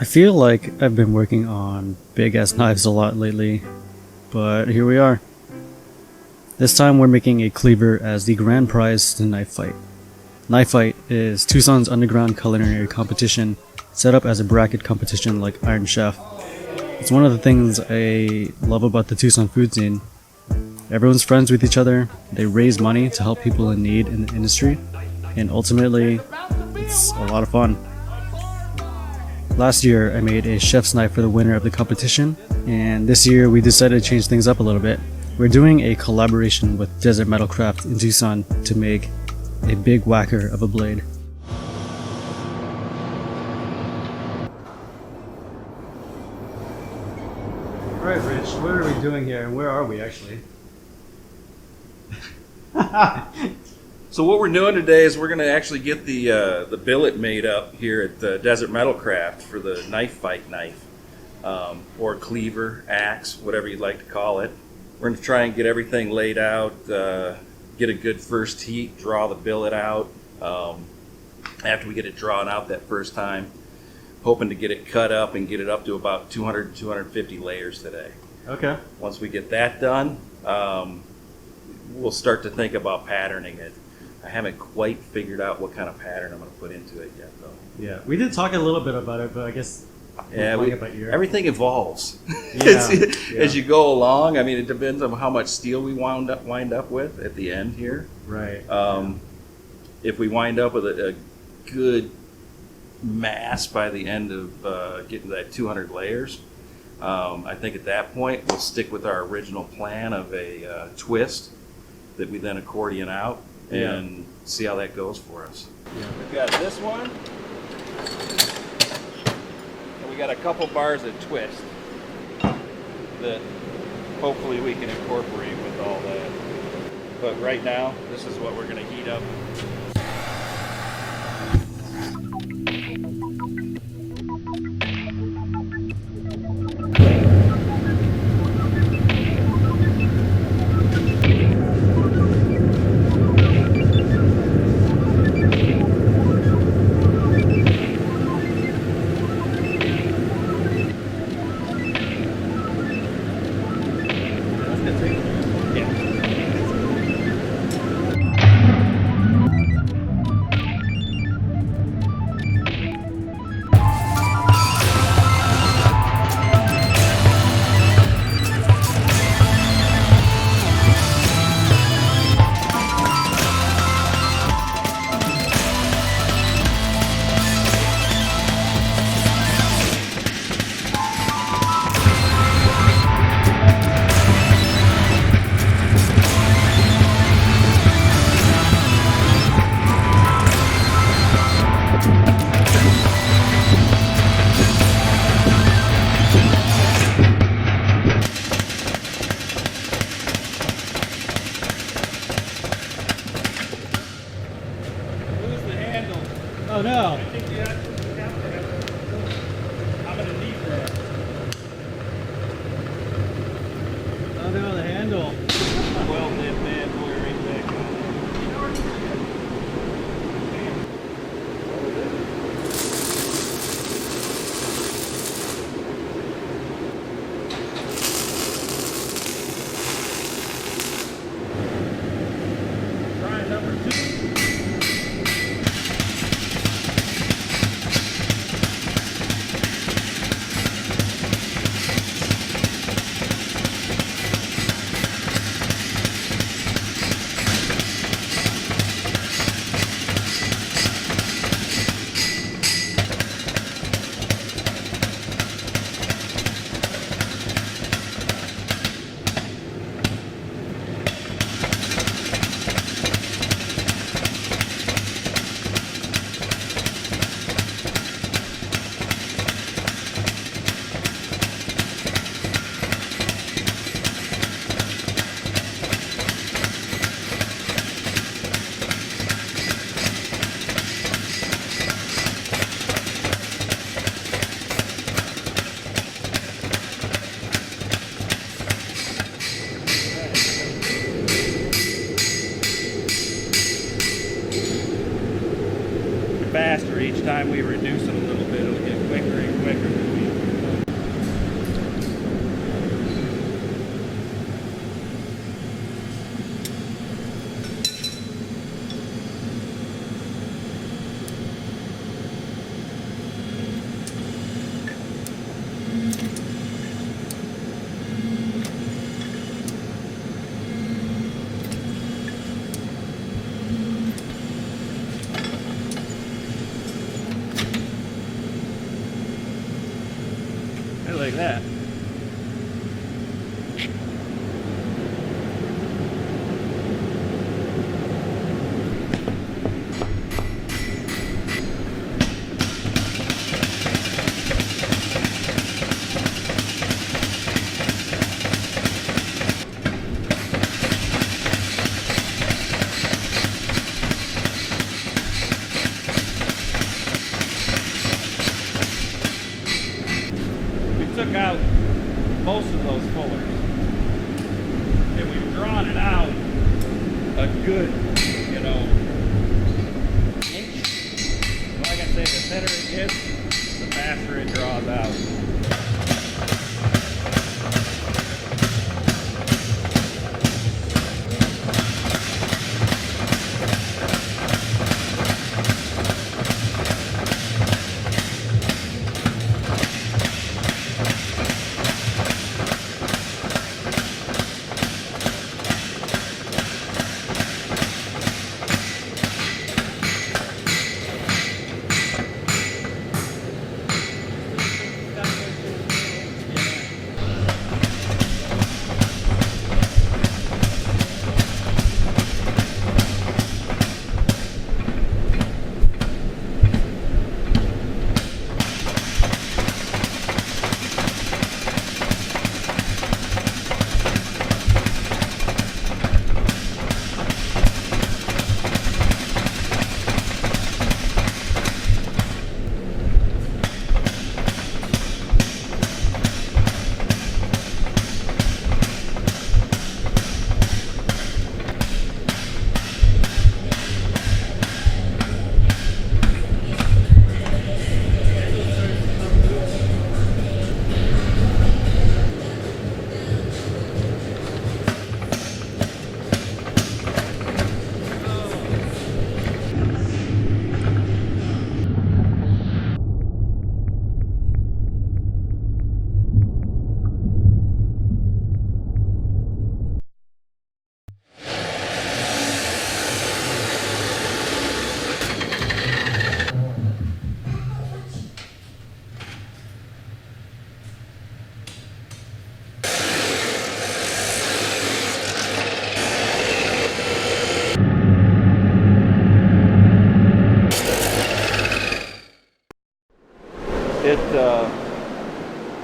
I feel like I've been working on big ass knives a lot lately, but here we are. This time we're making a cleaver as the grand prize to Knife Fight. Knife Fight is Tucson's underground culinary competition set up as a bracket competition like Iron Chef. It's one of the things I love about the Tucson food scene. Everyone's friends with each other, they raise money to help people in need in the industry, and ultimately, it's a lot of fun. Last year I made a chef's knife for the winner of the competition, and this year we decided to change things up a little bit. We're doing a collaboration with Desert Metal Craft in Tucson to make a big whacker of a blade. Alright Rich, what are we doing here and where are we actually? So what we're doing today is we're going to actually get the billet made up here at the Desert Metal Craft for the Knife Fight knife, or cleaver, axe, whatever you'd like to call it. We're going to try and get everything laid out, get a good first heat, draw the billet out. After we get it drawn out that first time, hoping to get it cut up and get it up to about 200 250 layers today. Okay. Once we get that done, we'll start to think about patterning it. I haven't quite figured out what kind of pattern I'm going to put into it yet, though. Yeah, we did talk a little bit about it, but I guess everything evolves Yeah, as you go along. I mean, it depends on how much steel we wind up with at the end here. Right. If we wind up with a good mass by the end of getting to that 200 layers, I think at that point we'll stick with our original plan of a twist that we then accordion out and see how that goes for us. Yeah. We've got this one, and we got a couple bars of twist that hopefully we can incorporate with all that. But right now, this is what we're going to heat up. Like that. Took out most of those fullers, and we've drawn it out a good, inch. Like I say, the thinner it gets, the faster it draws out.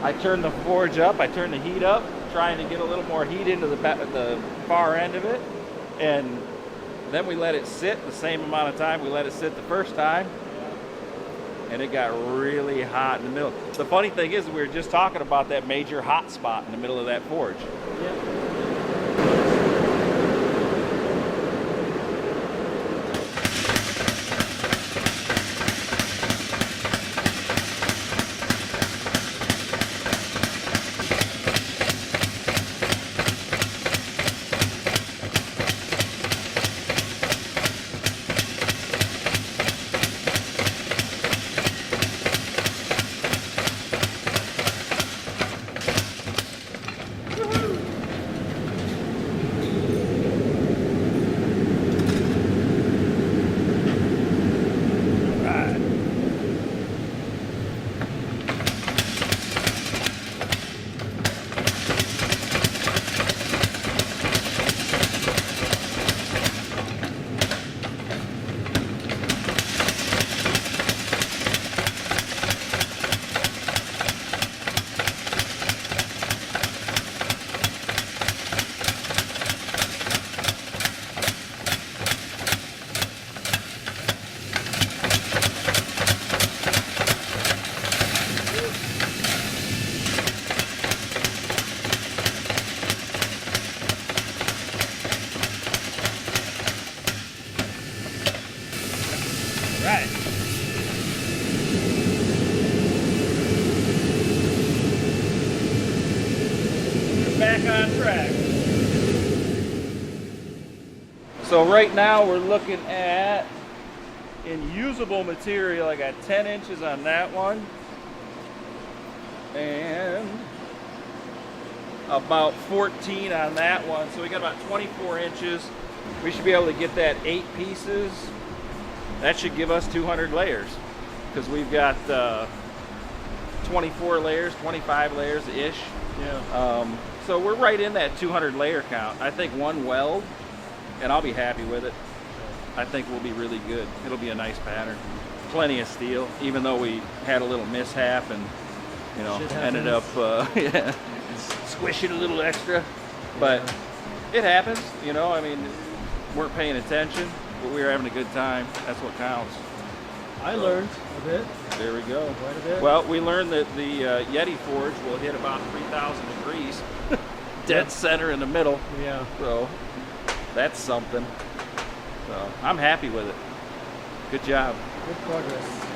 I turned the forge up, I turned the heat up, trying to get a little more heat into the far end of it, and then we let it sit the same amount of time we let it sit the first time, and it got really hot in the middle. The funny thing is, we were just talking about that major hot spot in the middle of that forge. Yeah. Right. We're back on track. So right now we're looking at, in usable material, I got 10 inches on that one. And about 14 on that one. So we got about 24 inches. We should be able to get that 8 pieces. That should give us 200 layers, because we've got 24 layers, 25 layers ish. Yeah. So we're right in that 200 layer count. I think one weld, and I'll be happy with it. I think we'll be really good. It'll be a nice pattern. Plenty of steel, even though we had a little mishap and ended up squishing a little extra. But it happens, I mean, weren't paying attention, but we were having a good time. That's what counts. I learned a bit. There we go. Quite a bit. Well, we learned that the Yeti forge will hit about 3,000 degrees, dead center in the middle. Yeah. So that's something. So I'm happy with it. Good job. Good progress.